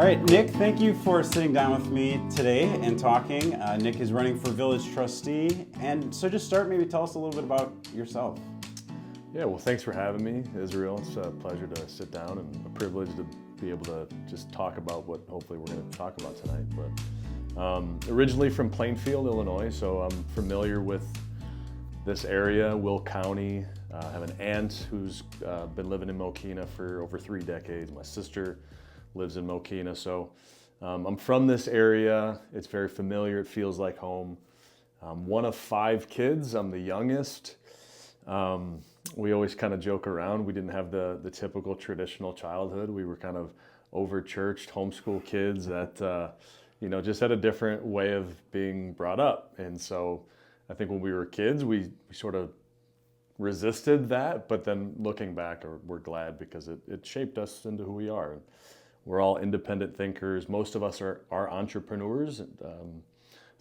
All right, Nick, thank you for sitting down with me today and talking. Nick is running for village trustee. And so just start, maybe tell us a little bit about yourself. Yeah, well, thanks for having me, Israel. It's a pleasure to sit down and a privilege to be able to just talk about what hopefully we're going to talk about tonight. But originally from Plainfield, Illinois, so I'm familiar with this area, Will County. I have an aunt who's been living in Mokena for over 3 decades. My sister lives in Mokena, so I'm from this area. It's very familiar. It feels like home. I'm one of 5 kids. I'm the youngest. We always kind of joke around. We didn't have the typical traditional childhood. We were kind of over-churched homeschool kids that just had a different way of being brought up. And so I think when we were kids, we sort of resisted that, but then looking back, we're glad because it shaped us into who we are. We're all independent thinkers. Most of us are entrepreneurs. I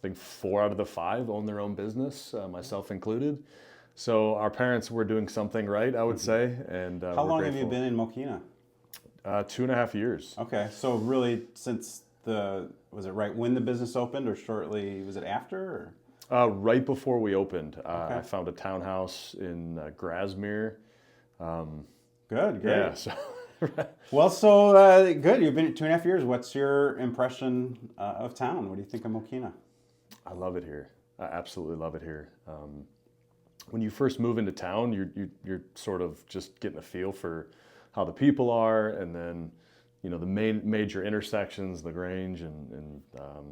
think 4 out of the 5 own their own business, myself included. So our parents were doing something right, I would say. And how long have you been in Mokena? 2.5 years. Okay, so really since was it right when the business opened or shortly, was it after? Or? Right before we opened. Okay. I found a townhouse in Grasmere. Good, great. Yeah, so well, so good. You've been at 2.5 years. What's your impression of town? What do you think of Mokena? I love it here. I absolutely love it here. When you first move into town, you're sort of just getting a feel for how the people are, and then the major intersections, the Grange and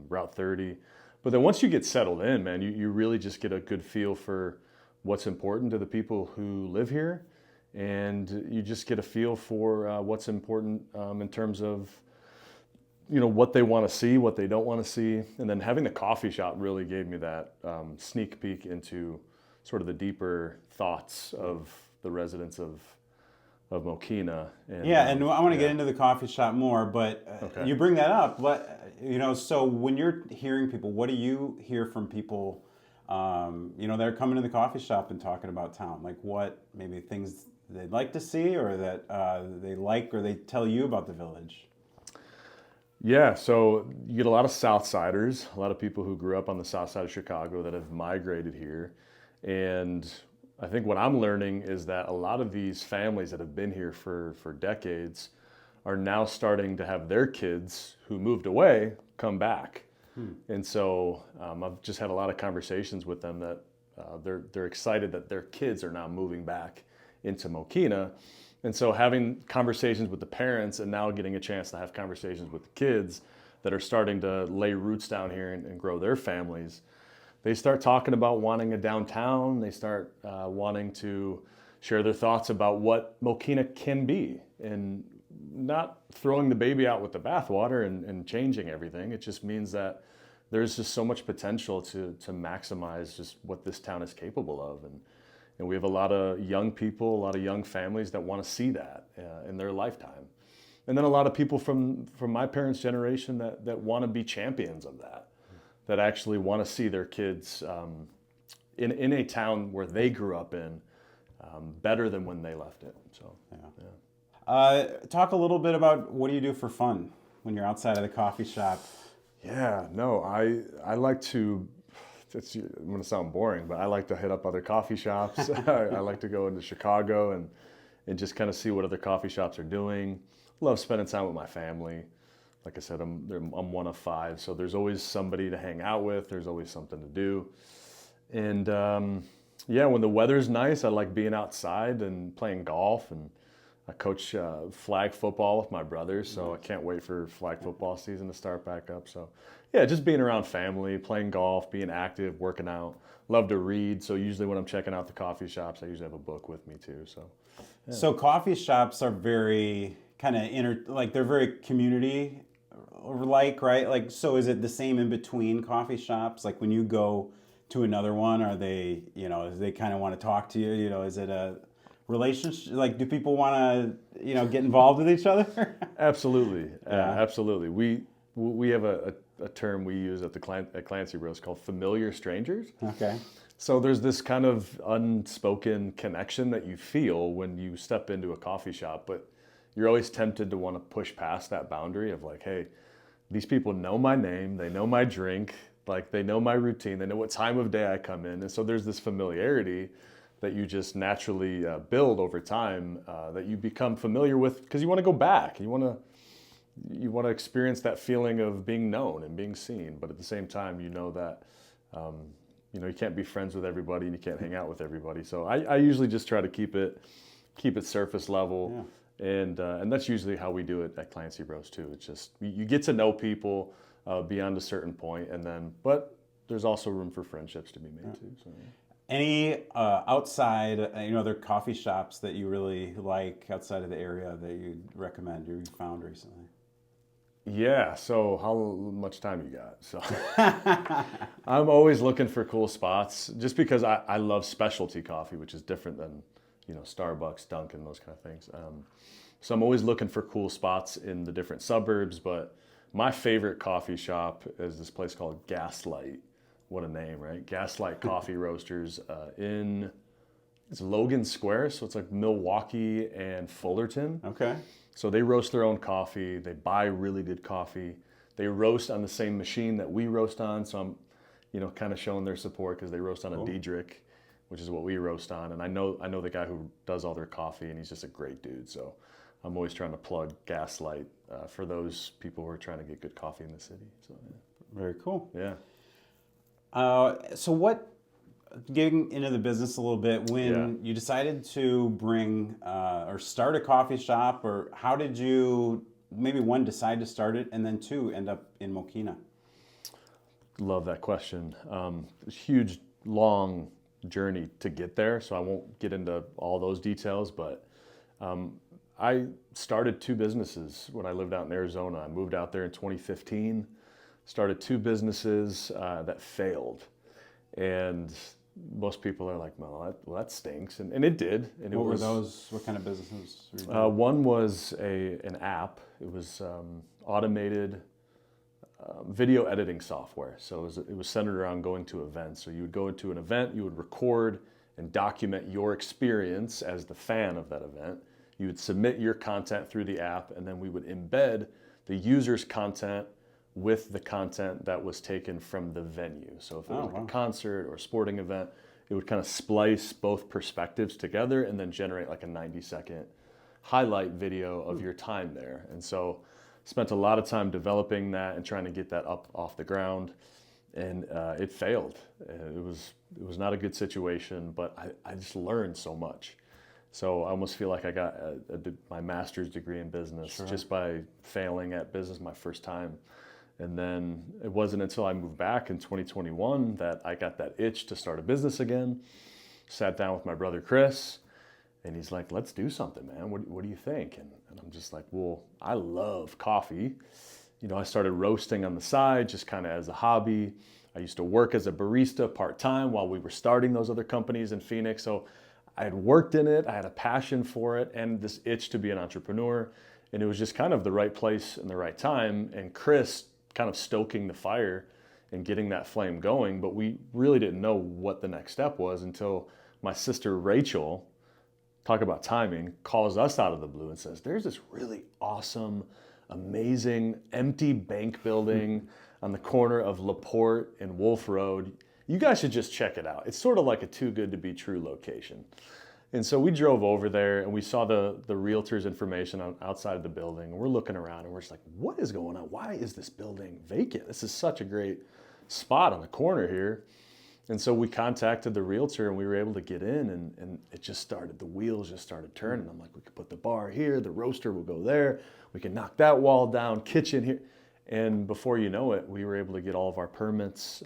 Route 30. But then once you get settled in, man, you really just get a good feel for what's important to the people who live here. And you just get a feel for what's important in terms of, what they want to see, what they don't want to see. And then having the coffee shop really gave me that sneak peek into sort of the deeper thoughts of the residents of Mokena. And I want to get into the coffee shop more, but okay. You bring that up. But, so when you're hearing people, what do you hear from people, that are coming to the coffee shop and talking about town? Like what maybe things they'd like to see or that they like or they tell you about the village? Yeah, so you get a lot of Southsiders, a lot of people who grew up on the south side of Chicago that have migrated here. And I think what I'm learning is that a lot of these families that have been here for decades are now starting to have their kids who moved away come back. And so I've just had a lot of conversations with them that they're excited that their kids are now moving back into Mokena. And so having conversations with the parents and now getting a chance to have conversations with the kids that are starting to lay roots down here and grow their families, they start talking about wanting a downtown. They start wanting to share their thoughts about what Mokena can be and not throwing the baby out with the bathwater and changing everything. It just means that there's just so much potential to maximize just what this town is capable of. And we have a lot of young people, a lot of young families that want to see that in their lifetime. And then a lot of people from my parents' generation that want to be champions of that actually want to see their kids in a town where they grew up in better than when they left it. So, yeah. Talk a little bit about what do you do for fun when you're outside of the coffee shop? Yeah, no, I like to, I'm going to sound boring, but I like to hit up other coffee shops. I like to go into Chicago and just kind of see what other coffee shops are doing. Love spending time with my family. Like I said, I'm one of 5, so there's always somebody to hang out with. There's always something to do. And when the weather's nice, I like being outside and playing golf. And I coach flag football with my brothers, so I can't wait for flag football season to start back up. So yeah, just being around family, playing golf, being active, working out. Love to read, so usually when I'm checking out the coffee shops, I usually have a book with me too. So, yeah. So coffee shops are very kind of they're very community like, right? Like, so is it the same in between coffee shops? Like when you go to another one, are they, do they kind of want to talk to you? Is it a relationship? Like, do people want to, get involved with each other? Absolutely. Yeah. Absolutely. We have a term we use at Clancy Bros called familiar strangers. Okay. So there's this kind of unspoken connection that you feel when you step into a coffee shop, but you're always tempted to want to push past that boundary of like, hey, these people know my name, they know my drink, like they know my routine, they know what time of day I come in. And so there's this familiarity that you just naturally build over time, that you become familiar with because you want to go back. You want to experience that feeling of being known and being seen. But at the same time, you know that you can't be friends with everybody and you can't hang out with everybody. So I usually just try to keep it surface level. Yeah. And that's usually how we do it at Clancy Bros too. It's just you get to know people beyond a certain point, but there's also room for friendships to be made too. So. Any outside, other coffee shops that you really like outside of the area that you'd recommend or you found recently? Yeah, so how much time you got? So I'm always looking for cool spots just because I love specialty coffee, which is different than, Starbucks, Dunkin', those kind of things. So I'm always looking for cool spots in the different suburbs, but my favorite coffee shop is this place called Gaslight. What a name, right? Gaslight Coffee Roasters it's Logan Square, so it's like Milwaukee and Fullerton. Okay. So they roast their own coffee. They buy really good coffee. They roast on the same machine that we roast on. So I'm, kind of showing their support because they roast on a Diedrich, which is what we roast on. And I know the guy who does all their coffee, and he's just a great dude. So I'm always trying to plug Gaslight for those people who are trying to get good coffee in the city. So yeah. Very cool. Yeah. Getting into the business a little bit, when you decided to bring or start a coffee shop, or how did you, maybe one, decide to start it, and then two, end up in Mokena? Love that question. Huge, long journey to get there, so I won't get into all those details, but I started two businesses when I lived out in Arizona. I moved out there in 2015, started two businesses that failed. And most people are like, well, that stinks. And it did. And What were those? What kind of businesses were you doing? One was an app. It was automated video editing software. So it was centered around going to events. So you would go into an event, you would record and document your experience as the fan of that event. You would submit your content through the app, and then we would embed the user's content with the content that was taken from the venue. So if it was a concert or a sporting event, it would kind of splice both perspectives together and then generate like a 90-second highlight video of your time there. And so spent a lot of time developing that and trying to get that up off the ground. And it failed. It was not a good situation, but I just learned so much. So I almost feel like I got my master's degree in business just by failing at business my first time. And then it wasn't until I moved back in 2021 that I got that itch to start a business again. Sat down with my brother Chris, and he's like, let's do something, man. What do you think? And I'm just like, well, I love coffee. I started roasting on the side just kind of as a hobby. I used to work as a barista part-time while we were starting those other companies in Phoenix. So I had worked in it, I had a passion for it, and this itch to be an entrepreneur. And it was just kind of the right place and the right time. And Chris kind of stoking the fire and getting that flame going, but we really didn't know what the next step was until my sister Rachel, talk about timing, calls us out of the blue and says, there's this really awesome, amazing, empty bank building on the corner of LaPorte and Wolf Road. You guys should just check it out. It's sort of like a too good to be true location. And so we drove over there and we saw the realtor's information outside of the building. We're looking around and we're just like, what is going on? Why is this building vacant? This is such a great spot on the corner here. And so we contacted the realtor and we were able to get in, and it just started, the wheels just started turning. I'm like, we could put the bar here, the roaster will go there, we can knock that wall down, kitchen here. And before you know it, we were able to get all of our permits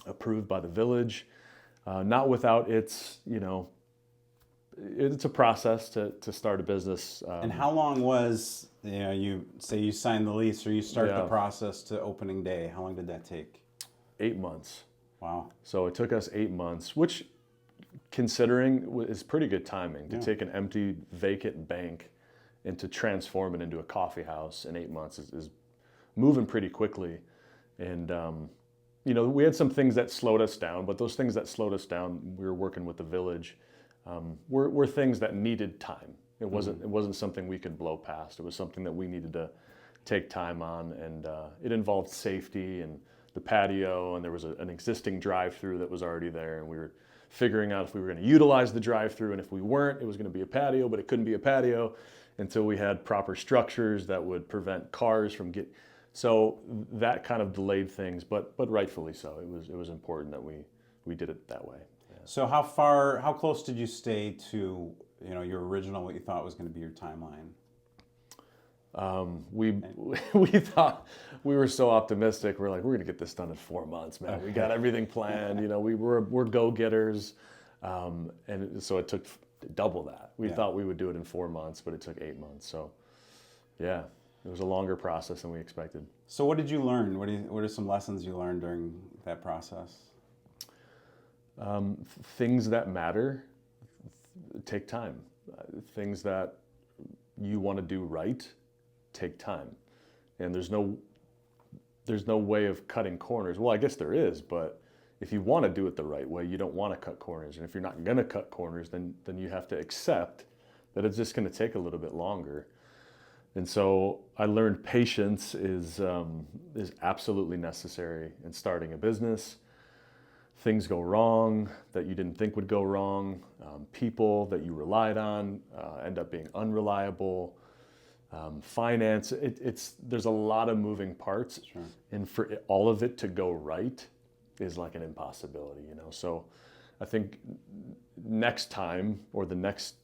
approved by the village. Not without its, it's a process to start a business. And how long was, you say you signed the lease or you start the process to opening day? How long did that take? 8 months. Wow. So it took us 8 months, which considering is pretty good timing to take an empty vacant bank and to transform it into a coffee house in 8 months is moving pretty quickly. And, we had some things that slowed us down, but those things that slowed us down, we were working with the village, were things that needed time. It wasn't something we could blow past. It was something that we needed to take time on, and it involved safety and the patio, and there was an existing drive-through that was already there, and we were figuring out if we were going to utilize the drive-through, and if we weren't, it was going to be a patio, but it couldn't be a patio until we had proper structures that would prevent cars from getting. So that kind of delayed things, but rightfully so. It was important that we did it that way. Yeah. So how close did you stay to, your original, what you thought was going to be your timeline? We thought, we were so optimistic. We're like, we're gonna get this done in 4 months, man. We got everything planned. We're go-getters, and so it took double that. We thought we would do it in 4 months, but it took 8 months. So, yeah, it was a longer process than we expected. So what did you learn? What are some lessons you learned during that process? Things that matter take time. Things that you want to do right take time, and there's no way of cutting corners. Well, I guess there is, but if you want to do it the right way, you don't want to cut corners. And if you're not going to cut corners, then you have to accept that it's just going to take a little bit longer. And so I learned patience is absolutely necessary in starting a business. Things go wrong that you didn't think would go wrong. People that you relied on end up being unreliable. Finance, there's a lot of moving parts, Sure. And for all of it to go right is like an impossibility, So I think next time, or the next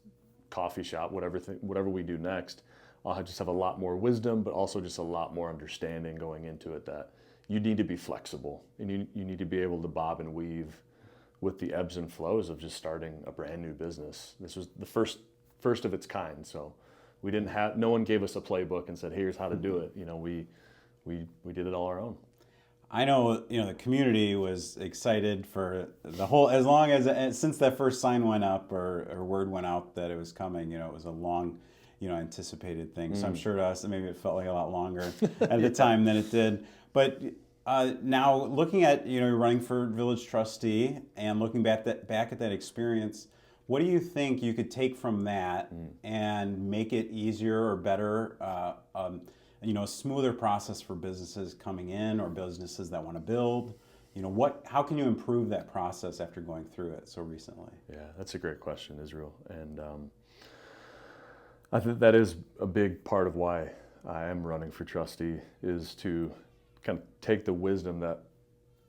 coffee shop, whatever we do next, I'll just have a lot more wisdom, but also just a lot more understanding going into it, that you need to be flexible, and you need to be able to bob and weave with the ebbs and flows of just starting a brand new business. This was the first of its kind, so no one gave us a playbook and said, here's how to do it. We did it all our own. I know, the community was excited for the whole, since that first sign went up or word went out that it was coming, it was a long, anticipated thing. So I'm sure to us, maybe it felt like a lot longer at the time than it did. But now looking at, you're running for village trustee and looking back at that experience, what do you think you could take from that and make it easier or better, a smoother process for businesses coming in or businesses that want to build? How can you improve that process after going through it so recently? Yeah, that's a great question, Israel. And I think that is a big part of why I am running for trustee, is to kind of take the wisdom that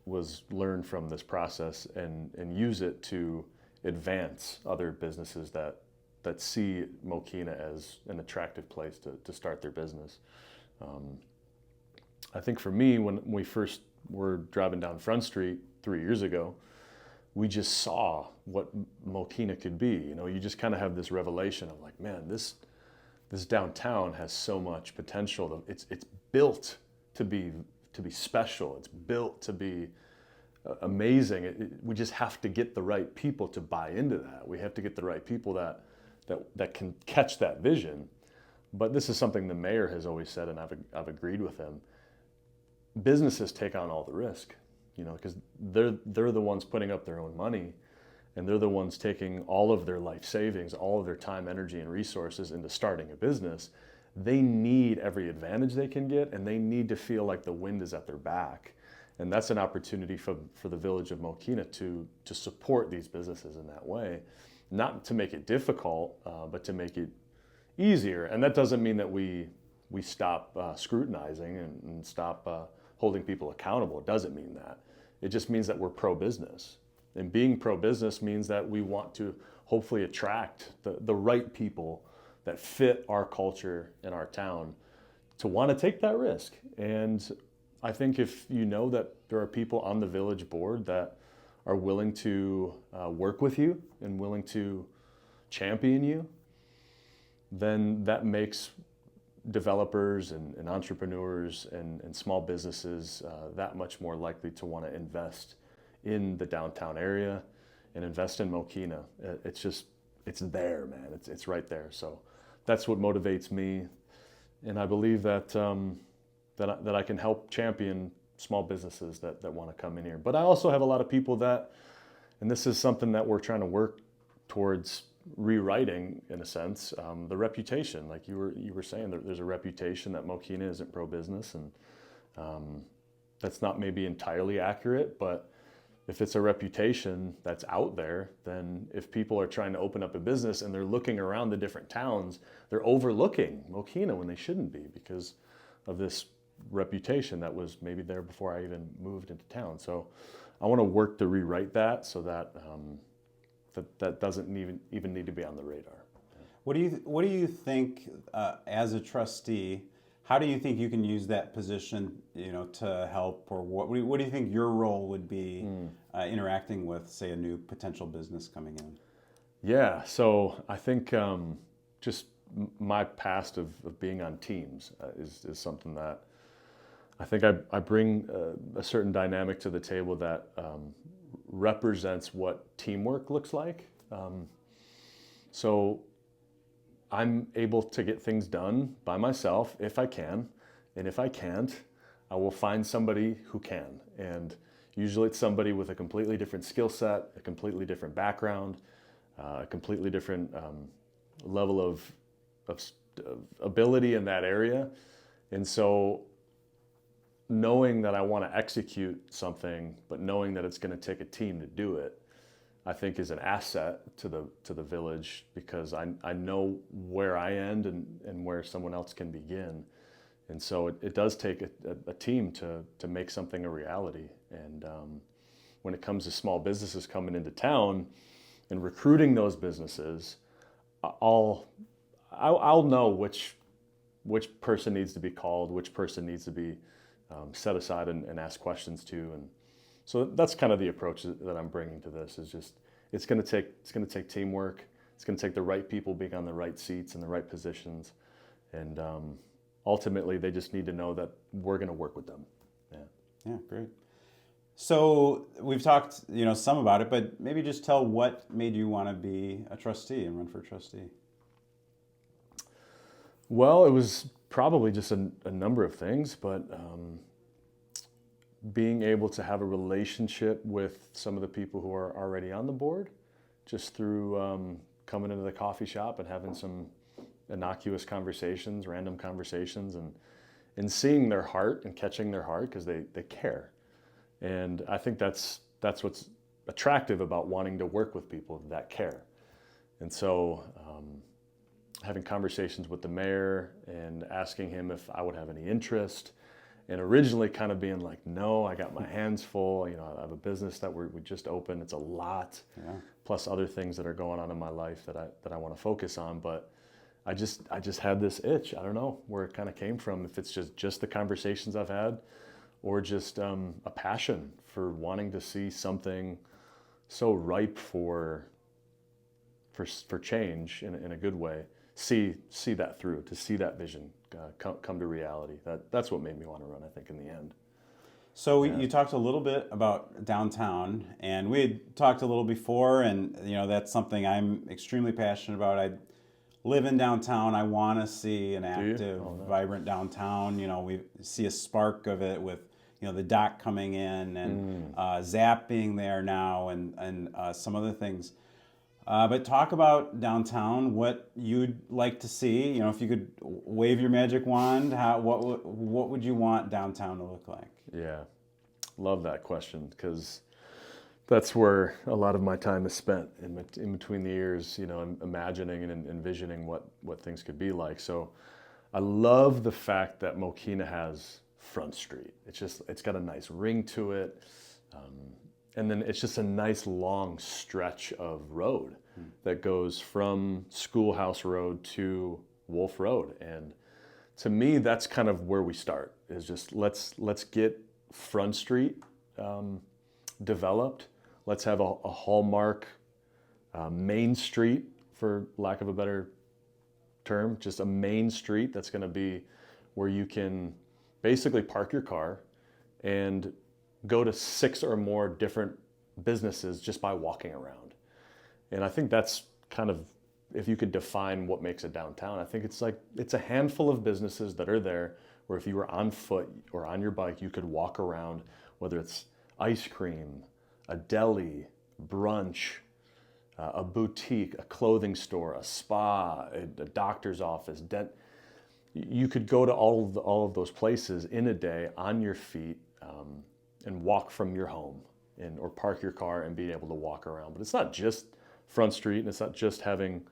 was learned from this process and use it to advance other businesses that see Mokena as an attractive place to start their business. I think for me, when we first were driving down Front Street 3 years ago, we just saw what Mokena could be. You just kind of have this revelation of like, man, this downtown has so much potential. It's built to be special. It's built to be amazing. We just have to get the right people to buy into that. We have to get the right people that can catch that vision. But this is something the mayor has always said, and I've agreed with him. Businesses take on all the risk, because they're the ones putting up their own money, and they're the ones taking all of their life savings, all of their time, energy, and resources into starting a business. They need every advantage they can get, and they need to feel like the wind is at their back. And that's an opportunity for the village of Mokena to support these businesses in that way, not to make it difficult, but to make it easier. And that doesn't mean that we stop scrutinizing and stop holding people accountable. It doesn't mean that. It just means that we're pro-business. And being pro-business means that we want to hopefully attract the right people that fit our culture and our town to want to take that risk. And I think if you know that there are people on the village board that are willing to work with you and willing to champion you, then that makes developers and entrepreneurs and small businesses that much more likely to want to invest in the downtown area and invest in Mokena. It's there, man. It's right there. So that's what motivates me. And I believe that I can help champion small businesses that want to come in here. But I also have a lot of people and this is something that we're trying to work towards rewriting, in a sense, the reputation. Like you were saying, there's a reputation that Mokena isn't pro-business, and that's not maybe entirely accurate, but if it's a reputation that's out there, then if people are trying to open up a business and they're looking around the different towns, they're overlooking Mokena when they shouldn't be because of this reputation that was maybe there before I even moved into town. So I want to work to rewrite that so that that doesn't even need to be on the radar. What do you think as a trustee? How do you think you can use that position, to help, or what do you think your role would be interacting with, say, a new potential business coming in? Yeah, so I think just my past of being on teams is something that I think I bring a certain dynamic to the table that represents what teamwork looks like. So I'm able to get things done by myself if I can, and if I can't, I will find somebody who can. And usually it's somebody with a completely different skill set, a completely different background, a completely different level of ability in that area. And so knowing that I want to execute something, but knowing that it's going to take a team to do it, I think is an asset to the village, because I know where I end and where someone else can begin. And so it does take a team to make something a reality. And when it comes to small businesses coming into town and recruiting those businesses, I'll know which person needs to be called, which person needs to be set aside and asked questions to. And so that's kind of the approach that I'm bringing to this. Is just it's going to take teamwork. It's going to take the right people being on the right seats in the right positions, and ultimately they just need to know that we're going to work with them. Yeah, great. So we've talked, some about it, but maybe just tell what made you want to be a trustee and run for trustee. Well, it was probably just a number of things, but being able to have a relationship with some of the people who are already on the board, just through coming into the coffee shop and having some innocuous conversations, random conversations, and seeing their heart and catching their heart, because they care. And I think that's what's attractive about wanting to work with people that care. And so having conversations with the mayor and asking him if I would have any interest, and originally kind of being like, no, I got my hands full. I have a business that we just opened. It's a lot, plus other things that are going on in my life that I want to focus on. But I just had this itch. I don't know where it kind of came from. If it's just the conversations I've had, or just a passion for wanting to see something so ripe for change in a good way. See that through, to see that vision come to reality. That's what made me want to run, I think, in the end. So you talked a little bit about downtown, and we had talked a little before, and that's something I'm extremely passionate about. I live in downtown. I want to see an active, vibrant downtown. We see a spark of it with the dock coming in, and Zap being there now, and some other things. But talk about downtown, what you'd like to see. If you could wave your magic wand, what would you want downtown to look like? Yeah, love that question, because that's where a lot of my time is spent in between the years, imagining and envisioning what things could be like. So I love the fact that Mokena has Front Street. It's got a nice ring to it. And then it's just a nice long stretch of road that goes from Schoolhouse Road to Wolf Road. And to me, that's kind of where we start, is just let's get Front Street developed. Let's have a hallmark main street, for lack of a better term, just a main street that's going to be where you can basically park your car and go to 6 or more different businesses just by walking around. And I think that's kind of, if you could define what makes a downtown, I think it's a handful of businesses that are there where if you were on foot or on your bike, you could walk around, whether it's ice cream, a deli, brunch, a boutique, a clothing store, a spa, a doctor's office. You could go to all of those places in a day on your feet, and walk from your home, or park your car and be able to walk around. But it's not just Front Street, and it's not just having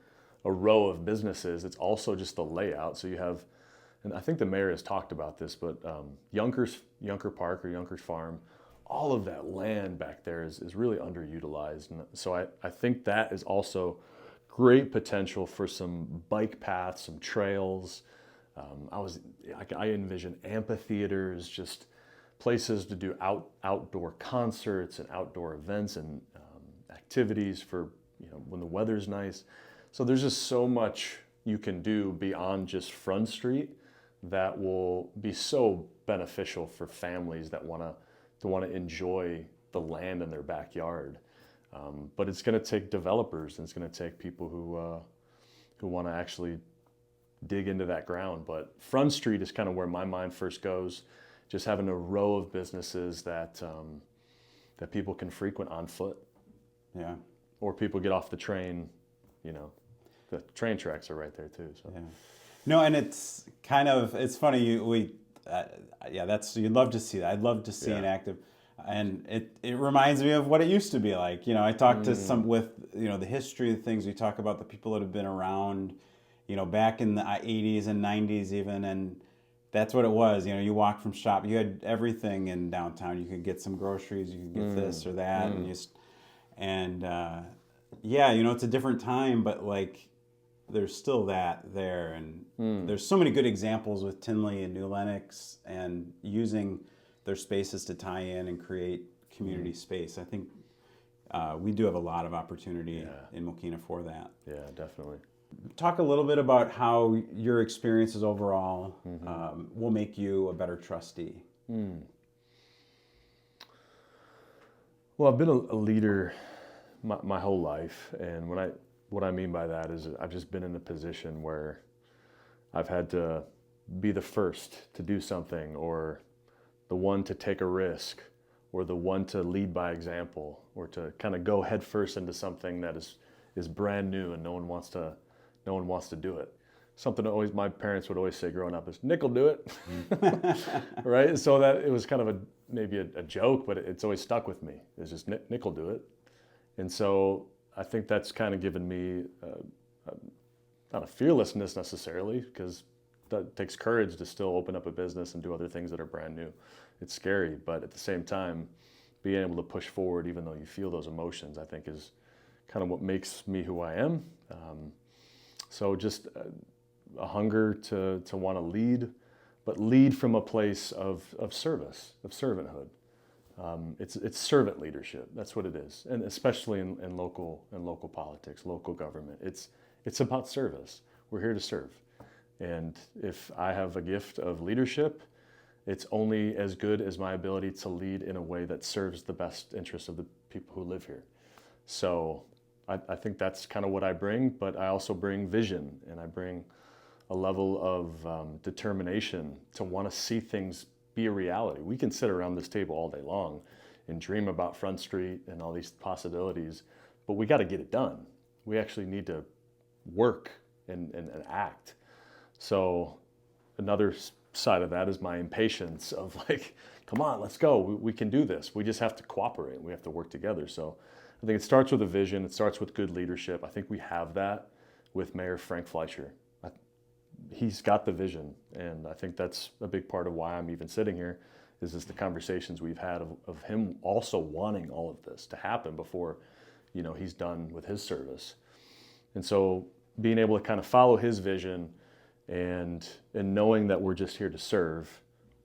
a row of businesses. It's also just the layout. So you have, and I think the mayor has talked about this, but Yunker Park or Yunker's Farm, all of that land back there is really underutilized. And so I think that is also great potential for some bike paths, some trails. I envision amphitheaters, just places to do outdoor concerts and outdoor events and activities for, when the weather's nice. So there's just so much you can do beyond just Front Street that will be so beneficial for families that want to enjoy the land in their backyard. But it's going to take developers, and it's going to take people who want to actually dig into that ground. But Front Street is kind of where my mind first goes, just having a row of businesses that people can frequent on foot. Yeah. Or people get off the train, the train tracks are right there too. So. Yeah. No, and it's funny. You'd love to see that. I'd love to see an active, and it reminds me of what it used to be like. I talked to some with the history of things. We talk about the people that have been around, back in the 80s and 90s even, and that's what it was. You walk from shop, you had everything in downtown. You could get some groceries, you could get this or that, and it's a different time, but like there's still that there, and there's so many good examples with Tinley and New Lenox and using their spaces to tie in and create community space. I think we do have a lot of opportunity in Mokena for that. Yeah, definitely. Talk a little bit about how your experiences overall will make you a better trustee. Well, I've been a leader my whole life, and what I mean by that is I've just been in a position where I've had to be the first to do something, or the one to take a risk, or the one to lead by example, or to kind of go head first into something that is brand new and no one wants to do it. Something my parents would always say growing up is, Nick will do it, right? So that it was kind of maybe a joke, but it's always stuck with me. It's just Nick will do it. And so I think that's kind of given me not a fearlessness necessarily, because that takes courage to still open up a business and do other things that are brand new. It's scary, but at the same time, being able to push forward even though you feel those emotions, I think is kind of what makes me who I am. So just a hunger to want to lead, but lead from a place of service, of servanthood. It's servant leadership. That's what it is, and especially in local politics, local government. It's about service. We're here to serve, and if I have a gift of leadership, it's only as good as my ability to lead in a way that serves the best interests of the people who live here. So I think that's kind of what I bring, but I also bring vision, and I bring a level of determination to want to see things be a reality. We can sit around this table all day long and dream about Front Street and all these possibilities, but we got to get it done. We actually need to work and act. So another side of that is my impatience of like, come on, let's go. We can do this. We just have to cooperate. We have to work together. So I think it starts with a vision. It starts with good leadership. I think we have that with Mayor Frank Fleischer. He's got the vision, and I think that's a big part of why I'm even sitting here, is just the conversations we've had of him also wanting all of this to happen before, he's done with his service. And so being able to kind of follow his vision and knowing that we're just here to serve,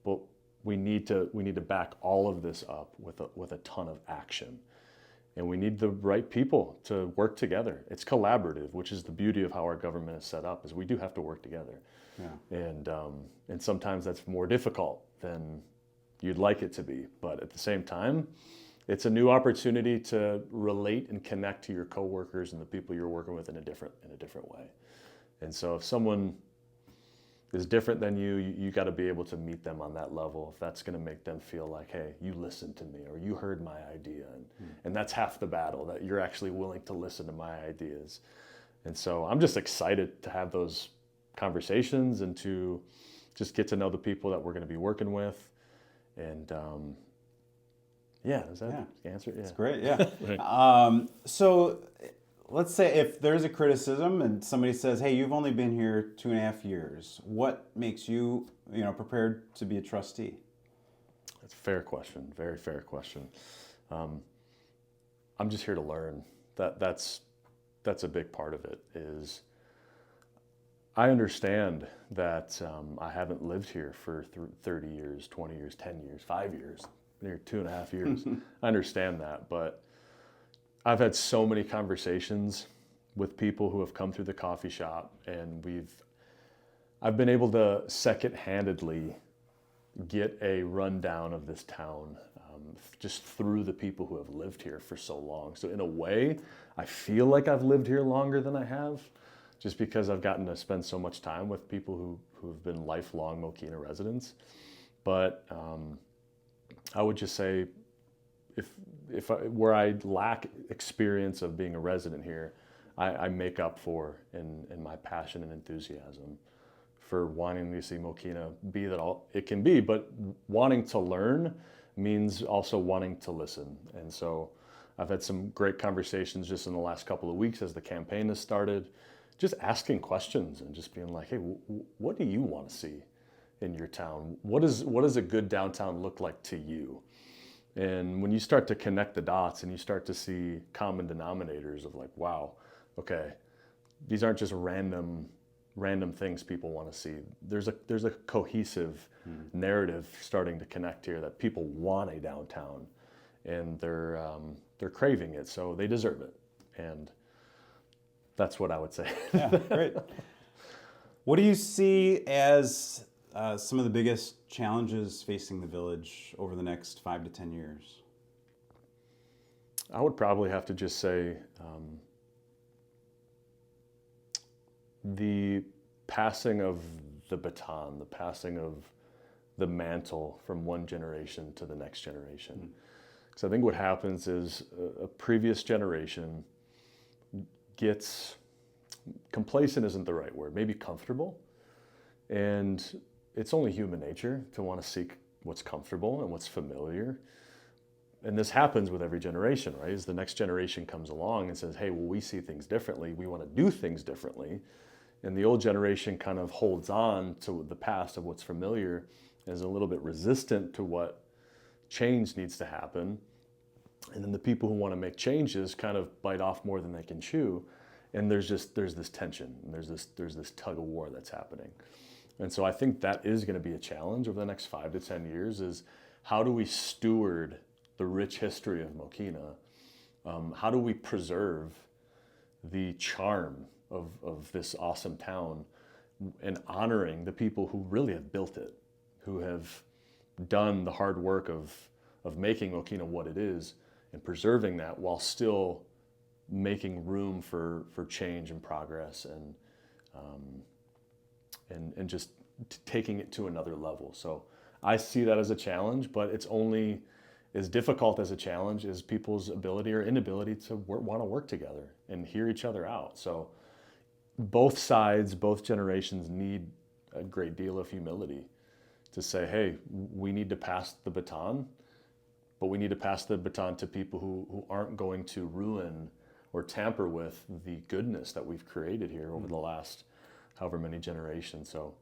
but we need to back all of this up with a ton of action. And we need the right people to work together. It's collaborative, which is the beauty of how our government is set up, is we do have to work together. Yeah. And sometimes that's more difficult than you'd like it to be. But at the same time, it's a new opportunity to relate and connect to your coworkers and the people you're working with in a different way. And so if someone is different than you got to be able to meet them on that level if that's going to make them feel like, hey, you listened to me or you heard my idea. And that's half the battle, that you're actually willing to listen to my ideas. And so I'm just excited to have those conversations and to just get to know the people that we're going to be working with. And does that answer? Yeah. That's great, yeah. So let's say if there's a criticism and somebody says, hey, you've only been here 2.5 years, what makes you, prepared to be a trustee? That's a fair question, very fair question. I'm just here to learn. That's a big part of it. Is I understand that I haven't lived here for 30 years, 20 years, 10 years, 5 years, near 2.5 years. I understand that, but I've had so many conversations with people who have come through the coffee shop, and I've been able to second-handedly get a rundown of this town just through the people who have lived here for so long. So in a way, I feel like I've lived here longer than I have, just because I've gotten to spend so much time with people who have been lifelong Mokena residents. But I would just say, where I lack experience of being a resident here, I make up for in my passion and enthusiasm for wanting to see Mokena be that all it can be, but wanting to learn means also wanting to listen. And so I've had some great conversations just in the last couple of weeks as the campaign has started, just asking questions and just being like, hey, what do you want to see in your town? What does a good downtown look like to you? And when you start to connect the dots and you start to see common denominators of like, wow, okay, these aren't just random things people want to see. There's a cohesive narrative starting to connect here that people want a downtown, and they're craving it, so they deserve it. And that's what I would say. Yeah, great. What do you see as some of the biggest challenges facing the village over the next 5 to 10 years? I would probably have to just say the passing of the baton, the passing of the mantle from one generation to the next generation. Because I think what happens is a previous generation gets complacent, isn't the right word, maybe comfortable. And it's only human nature to want to seek what's comfortable and what's familiar. And this happens with every generation, right? As the next generation comes along and says, hey, well, we see things differently. We want to do things differently. And the old generation kind of holds on to the past of what's familiar and is a little bit resistant to what change needs to happen. And then the people who want to make changes kind of bite off more than they can chew. And there's this tension, and there's this tug of war that's happening. And so I think that is going to be a challenge over the next 5 to 10 years, is how do we steward the rich history of Mokena? How do we preserve the charm of this awesome town, and honoring the people who really have built it, who have done the hard work of making Mokena what it is, and preserving that while still making room for change and progress and just taking it to another level. So I see that as a challenge, but it's only as difficult as a challenge as people's ability or inability to want to work together and hear each other out. So both sides, both generations need a great deal of humility to say, hey, we need to pass the baton, but we need to pass the baton to people who aren't going to ruin or tamper with the goodness that we've created here over the last however many generations. So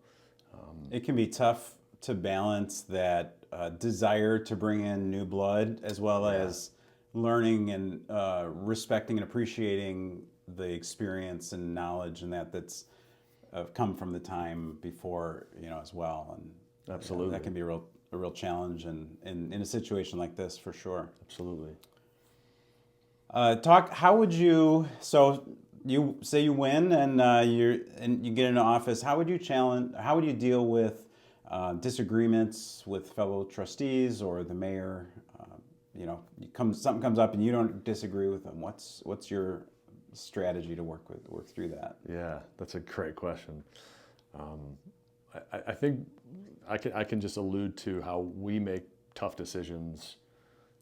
it can be tough to balance that desire to bring in new blood, as well as learning and respecting and appreciating the experience and knowledge and that's come from the time before, as well. And absolutely, that can be a real challenge, and in a situation like this, for sure. Absolutely. How would you? So you say you win and you get into office. How would you deal with disagreements with fellow trustees or the mayor? Something comes up and you don't disagree with them. What's your strategy to work through that? Yeah, that's a great question. I think I can just allude to how we make tough decisions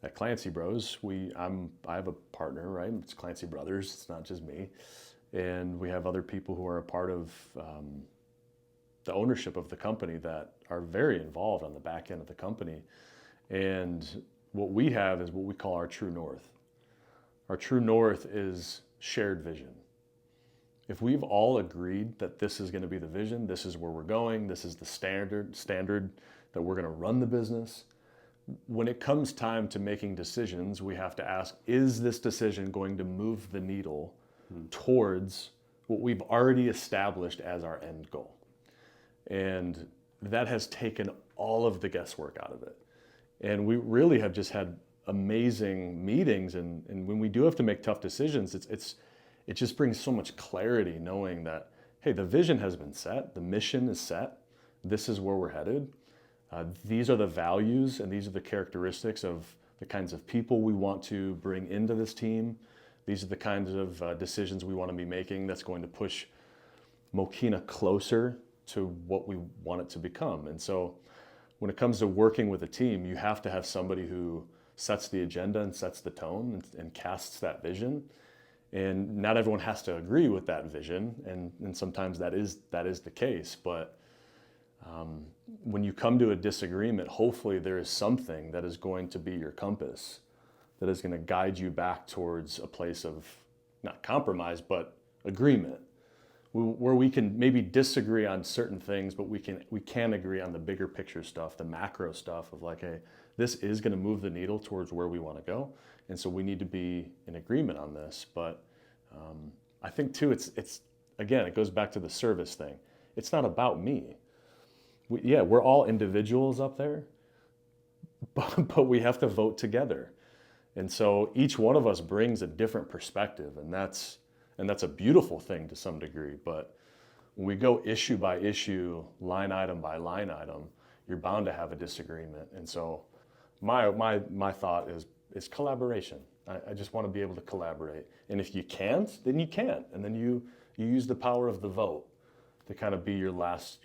at Clancy Bros. I have a partner, right? It's Clancy Brothers. It's not just me, and we have other people who are a part of the ownership of the company that are very involved on the back end of the company. And what we have is what we call our true north. Our true north is shared vision. If we've all agreed that this is going to be the vision, this is where we're going, this is the standard that we're going to run the business, when it comes time to making decisions, we have to ask, is this decision going to move the needle towards what we've already established as our end goal? And that has taken all of the guesswork out of it. And we really have just had amazing meetings. And when we do have to make tough decisions, it just brings so much clarity knowing that, hey, the vision has been set, the mission is set, this is where we're headed. These are the values and these are the characteristics of the kinds of people we want to bring into this team. These are the kinds of decisions we want to be making that's going to push Mokena closer to what we want it to become. And so when it comes to working with a team, you have to have somebody who sets the agenda and sets the tone and casts that vision. And not everyone has to agree with that vision, and sometimes that is the case. But when you come to a disagreement, hopefully there is something that is going to be your compass, that is going to guide you back towards a place of not compromise, but agreement, where we can maybe disagree on certain things, but we can agree on the bigger picture stuff, the macro stuff of like, hey, this is going to move the needle towards where we want to go, and so we need to be in agreement on this. But I think too, it's again, it goes back to the service thing. It's not about me. We're all individuals up there, but we have to vote together, and so each one of us brings a different perspective, and that's a beautiful thing to some degree. But when we go issue by issue, line item by line item, you're bound to have a disagreement. And so my thought is collaboration. I just want to be able to collaborate. And if you can't, then you can't. And then you use the power of the vote to kind of be your last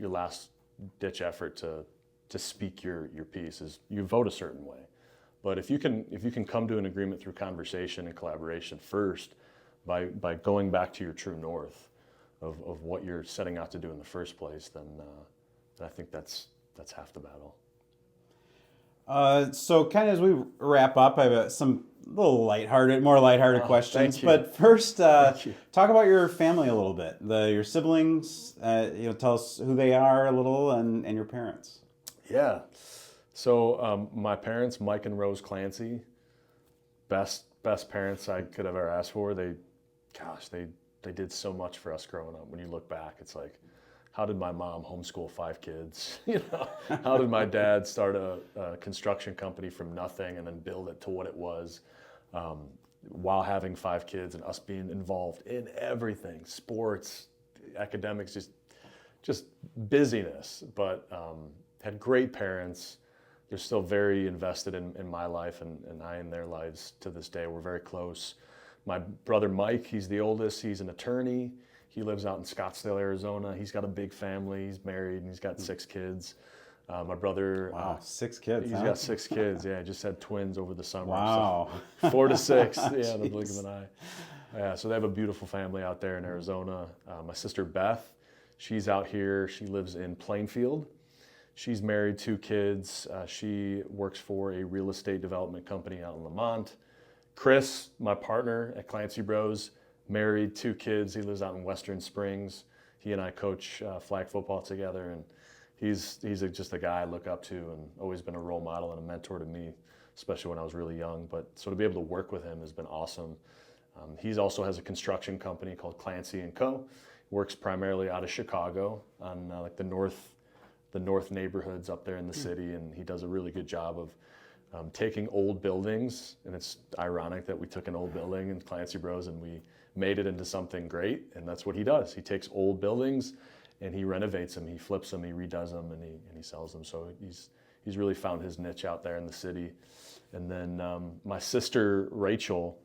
ditch effort to speak your piece. Is you vote a certain way. But if you can come to an agreement through conversation and collaboration first, by going back to your true north of what you're setting out to do in the first place, then I think that's half the battle. So kind of as we wrap up, I have some more lighthearted questions. But first, talk about your family a little bit. Your siblings. Tell us who they are a little, and your parents. Yeah. So my parents, Mike and Rose Clancy, best parents I could have ever asked for. They did so much for us growing up. When you look back, it's like, how did my mom homeschool 5 kids? How did my dad start a construction company from nothing and then build it to what it was, while having 5 kids and us being involved in everything, sports, academics, just busyness. But had great parents. They're still very invested in my life and I in their lives to this day. We're very close. My brother Mike, he's the oldest. He's an attorney. He lives out in Scottsdale, Arizona. He's got a big family. He's married and he's got 6 kids. My brother, 6 kids. He's got 6 kids. Yeah, just had twins over the summer. Wow, so 4 to 6. Yeah, in the blink of an eye. Yeah, so they have a beautiful family out there in Arizona. My sister Beth, she's out here. She lives in Plainfield. She's married, 2 kids. She works for a real estate development company out in Lamont. Chris, my partner at Clancy Bros, married, 2 kids. He lives out in Western Springs. He and I coach flag football together, and he's just a guy I look up to and always been a role model and a mentor to me, especially when I was really young. But so to be able to work with him has been awesome. He also has a construction company called Clancy & Co. Works primarily out of Chicago on like the north neighborhoods up there in the city, and he does a really good job of taking old buildings, and it's ironic that we took an old building in Clancy Bros and we made it into something great, and that's what he does. He takes old buildings and he renovates them, he flips them, he redoes them, and he sells them. So he's really found his niche out there in the city. And then my sister Rachel,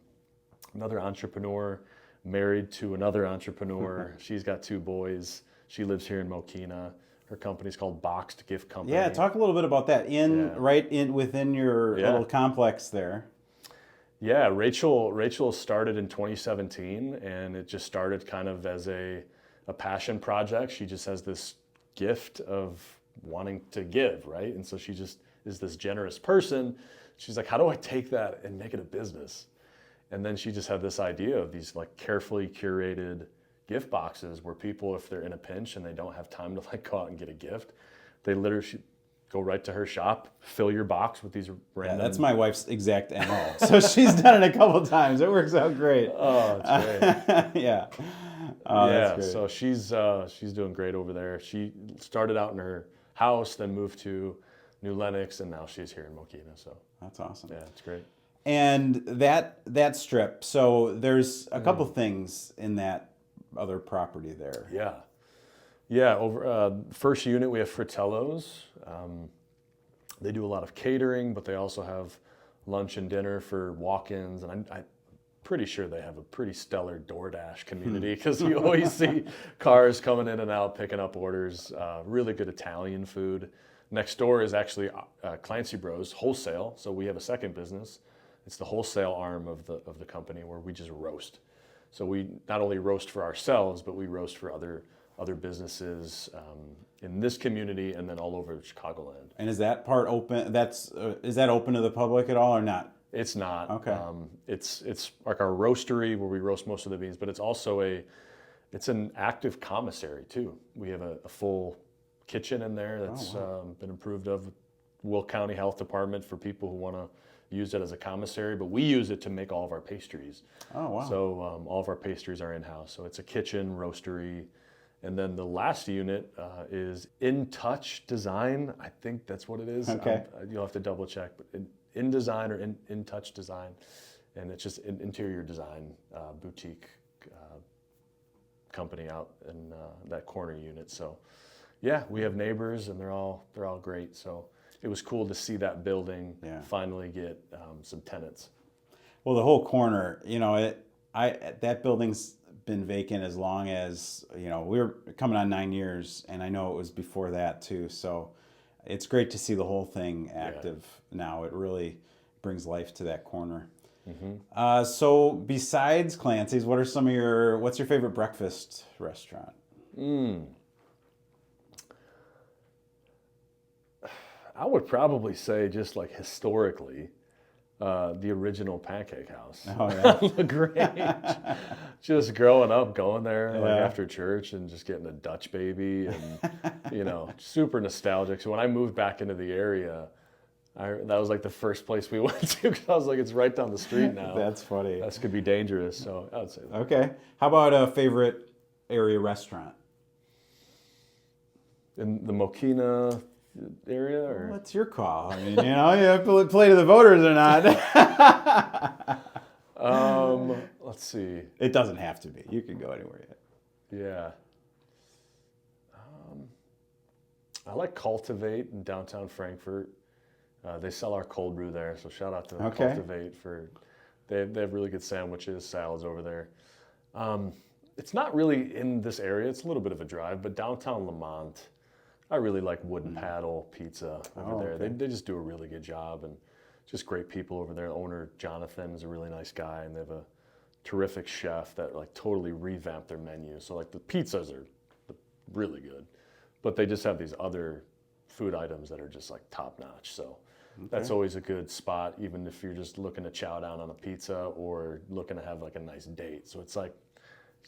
another entrepreneur, married to another entrepreneur. She's got 2 boys. She lives here in Mokena. Her company's called Boxed Gift Company. Yeah, talk a little bit about that within your little complex there. Yeah, Rachel started in 2017, and it just started kind of as a passion project. She just has this gift of wanting to give, right? And so she just is this generous person. She's like, how do I take that and make it a business? And then she just had this idea of these like carefully curated gift boxes where people, if they're in a pinch and they don't have time to like go out and get a gift, they literally go right to her shop, fill your box with these random... Yeah, that's my wife's exact MO. So she's done it a couple of times. It works out great. Oh, that's great. Yeah. Oh, yeah, that's great. so she's doing great over there. She started out in her house, then moved to New Lenox, and now she's here in Mokena. So that's awesome. Yeah, it's great. And that strip, so there's a couple things in that other property there. Yeah, over first unit we have Fratello's. They do a lot of catering, but they also have lunch and dinner for walk-ins, and I'm pretty sure they have a pretty stellar DoorDash community because you always see cars coming in and out picking up orders. Really good Italian food. Next door is actually Clancy Bros wholesale, so we have a second business. It's the wholesale arm of the company where we just roast. So we not only roast for ourselves, but we roast for other businesses in this community and then all over Chicagoland. And is that part open? Is that open to the public at all or not? It's not. Okay. It's like our roastery where we roast most of the beans, but it's also it's an active commissary too. We have a full kitchen in there that's been approved of Will County Health Department for people who want to use it as a commissary, but we use it to make all of our pastries. Oh, wow. So all of our pastries are in-house. So it's a kitchen, roastery. And then the last unit is In Touch Design. I think that's what it is. Okay. You'll have to double check, but in Design or in Touch Design. And it's just an interior design boutique company out in that corner unit. So yeah, we have neighbors and they're all great. So it was cool to see that building finally get some tenants. Well, the whole corner, that building's been vacant as long as, we were coming on 9 years, and I know it was before that too. So it's great to see the whole thing active now. It really brings life to that corner. Mm-hmm. So besides Clancy's, what's your favorite breakfast restaurant? I would probably say just like historically, the original Pancake House. Oh, yeah. LaGrange. Just growing up, going there like after church and just getting a Dutch baby and, super nostalgic. So when I moved back into the area, that was like the first place we went to because I was like, it's right down the street now. That's funny. This could be dangerous. So I would say that. Okay. How about a favorite area restaurant? In the Mokena area? Or? Well, that's your call. I mean, you have to play to the voters or not. Let's see. It doesn't have to be. You can go anywhere. Yeah. I like Cultivate in downtown Frankfort. They sell our cold brew there, so shout out to Cultivate they have really good sandwiches, salads over there. It's not really in this area. It's a little bit of a drive, but downtown Lamont, I really like Wooden Paddle Pizza over there. Okay. They just do a really good job and just great people over there. Owner Jonathan is a really nice guy, and they have a terrific chef that like totally revamped their menu. So like the pizzas are really good, but they just have these other food items that are just like top notch. So that's always a good spot, even if you're just looking to chow down on a pizza or looking to have like a nice date. So it's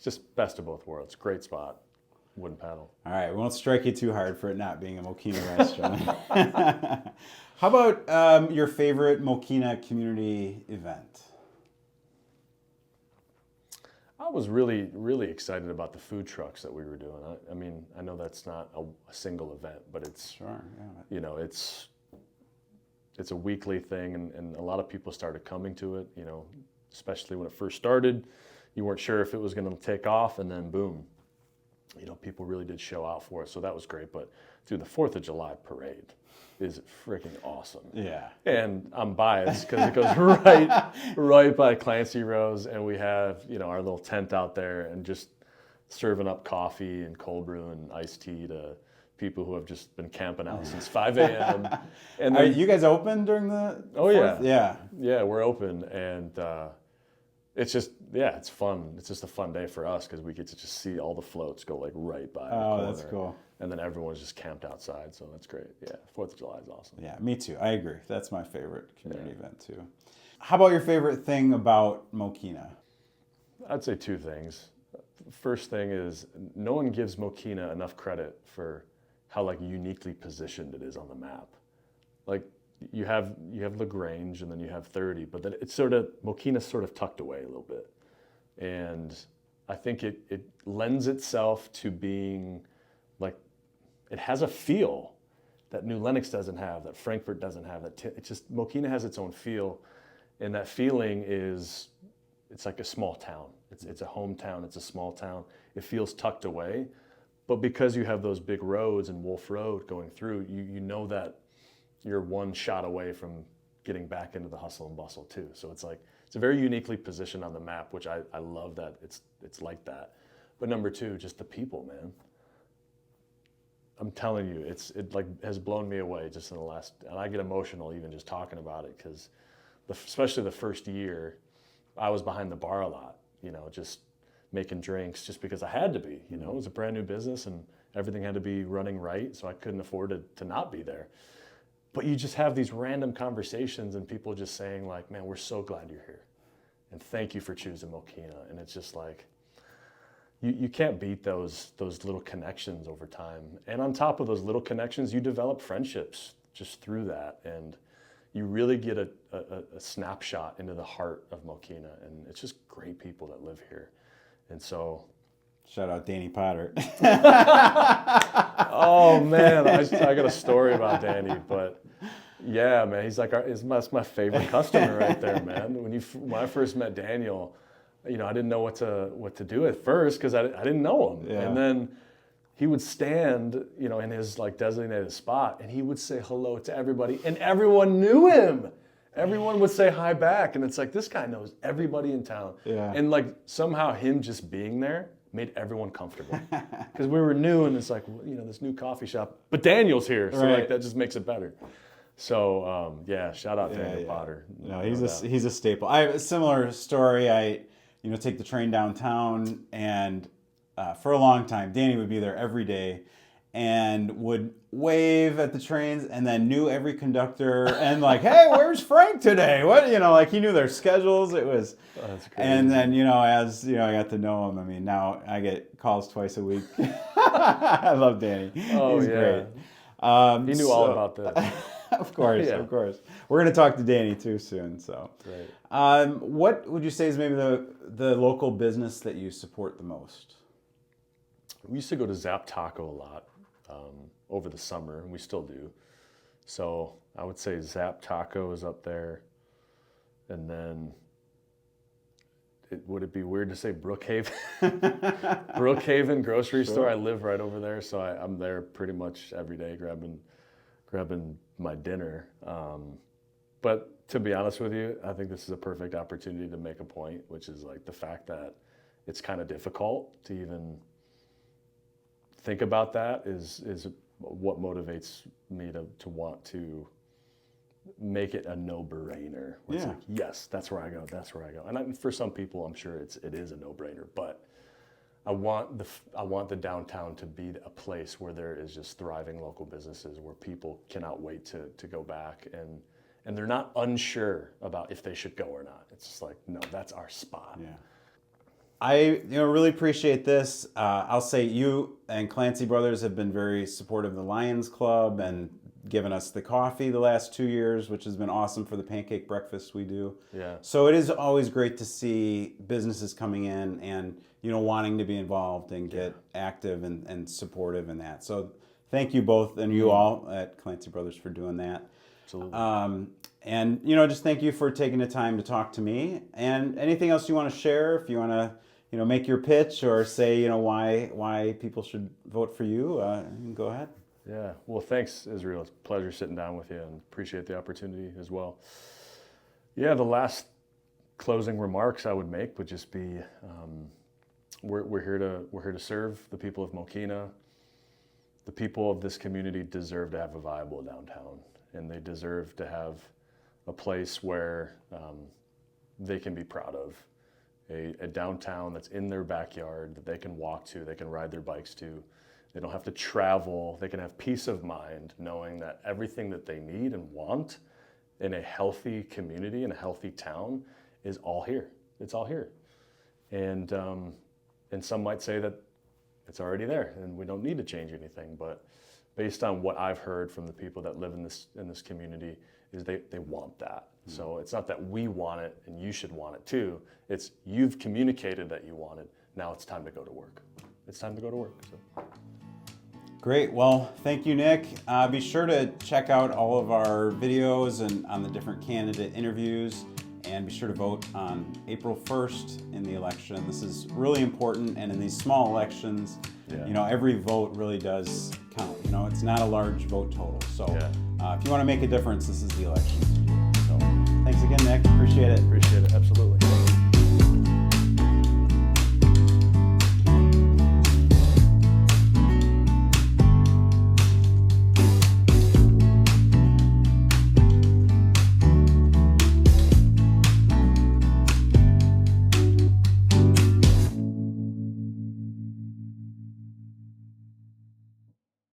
just best of both worlds. Great spot. Wooden Paddle. All right, we won't strike you too hard for it not being a Mokena restaurant. How about your favorite Mokena community event? I was really, really excited about the food trucks that we were doing. I mean, I know that's not a single event, but it's it's a weekly thing, and a lot of people started coming to it. Especially when it first started, you weren't sure if it was going to take off, and then boom. People really did show out for it, so that was great. But dude, the 4th of July parade is freaking awesome. Yeah. And I'm biased because it goes right by Clancy Bros, and we have our little tent out there, and just serving up coffee and cold brew and iced tea to people who have just been camping out since 5 a.m. And Are you guys open during the Oh, 4th? yeah. Yeah, we're open, and it's just, it's fun. It's just a fun day for us because we get to just see all the floats go like right by the corner. That's cool. And then everyone's just camped outside, so that's great. Yeah, 4th of July is awesome. Yeah, me too. I agree. That's my favorite community event too. How about your favorite thing about Mokena? I'd say 2 things. First thing is no one gives Mokena enough credit for how like uniquely positioned it is on the map. Like you have LaGrange and then you have 30, but then it's sort of, Mokena's sort of tucked away a little bit. And I think it lends itself to being like, it has a feel that New Lenox doesn't have, that Frankfort doesn't have, it's just, Mokena has its own feel. And that feeling is, it's like a small town. It's a hometown, it's a small town. It feels tucked away, but because you have those big roads and Wolf Road going through, you know that you're one shot away from getting back into the hustle and bustle too. So it's like, it's a very uniquely positioned on the map, which I love that it's like that. But number 2, just the people, man. I'm telling you, it like has blown me away just in the last, and I get emotional even just talking about it because especially the first year, I was behind the bar a lot, just making drinks just because I had to be, it was a brand new business and everything had to be running right. So I couldn't afford to not be there. But you just have these random conversations and people just saying like, man, we're so glad you're here. And thank you for choosing Mokena. And it's just like, you can't beat those little connections over time. And on top of those little connections, you develop friendships just through that. And you really get a snapshot into the heart of Mokena, and it's just great people that live here. And so, shout out Danny Potter. Oh man, I got a story about Danny, but yeah, man, he's like that's my favorite customer right there, man. When I first met Daniel, I didn't know what to do at first because I didn't know him, and then he would stand, in his like designated spot, and he would say hello to everybody, and everyone knew him. Everyone would say hi back, and it's like, this guy knows everybody in town. Yeah. And like somehow him just being there made everyone comfortable because we were new, and it's like, this new coffee shop, but Daniel's here, so like that just makes it better. So shout out Daniel Potter. No, he's a staple. I have a similar story. I take the train downtown, and for a long time, Danny would be there every day and would wave at the trains and then knew every conductor and like, hey, where's Frank today? What, like he knew their schedules. It was, that's crazy. And then, as, I got to know him. I mean, now I get calls twice a week. I love Danny. Oh, He's yeah. great. He knew all about this. Of course. We're going to talk to Danny too soon. So, right. What would you say is maybe the local business that you support the most? We used to go to Zap Taco a lot over the summer, and we still do. So I would say Zap Taco is up there. And then, would it be weird to say Brookhaven? Brookhaven grocery store. I live right over there, so I'm there pretty much every day grabbing my dinner. But to be honest with you, I think this is a perfect opportunity to make a point, which is like the fact that it's kind of difficult to even think about that is what motivates me to want to make it a no-brainer. It's like, yes, that's where I go. And for some people, I'm sure it is a no-brainer, but I want the downtown to be a place where there is just thriving local businesses where people cannot wait to go back and they're not unsure about if they should go or not. It's just like, no, that's our spot. Yeah. I really appreciate this. I'll say you and Clancy Brothers have been very supportive of the Lions Club and given us the coffee the last 2 years, which has been awesome for the pancake breakfast we do. Yeah. So it is always great to see businesses coming in and wanting to be involved and get active and supportive in that. So thank you both and you all at Clancy Brothers for doing that. Absolutely. And just thank you for taking the time to talk to me. And anything else you want to share, if you want to make your pitch or say why people should vote for you, go ahead. Yeah, well, thanks, Israel. It's a pleasure sitting down with you and appreciate the opportunity as well. Yeah, the last closing remarks I would make would just be, we're here to serve the people of Mokena. the people of this community deserve to have a viable downtown, and they deserve to have a place where they can be proud of, a downtown that's in their backyard that they can walk to, they can ride their bikes to. They don't have to travel. They can have peace of mind knowing that everything that they need and want in a healthy community, in a healthy town, is all here. It's all here. And some might say that it's already there and we don't need to change anything. But based on what I've heard from the people that live in this community, is they want that. Mm-hmm. So it's not that we want it and you should want it too. It's you've communicated that you want it. Now it's time to go to work. It's time to go to work. So. Great. Well, thank you, Nick. Be sure to check out all of our videos and on the different candidate interviews, and be sure to vote on April 1st in the election. This is really important, and in these small elections, every vote really does count. It's not a large vote total. So if you want to make a difference, this is the election. So thanks again, Nick. Appreciate it. Appreciate it. Absolutely.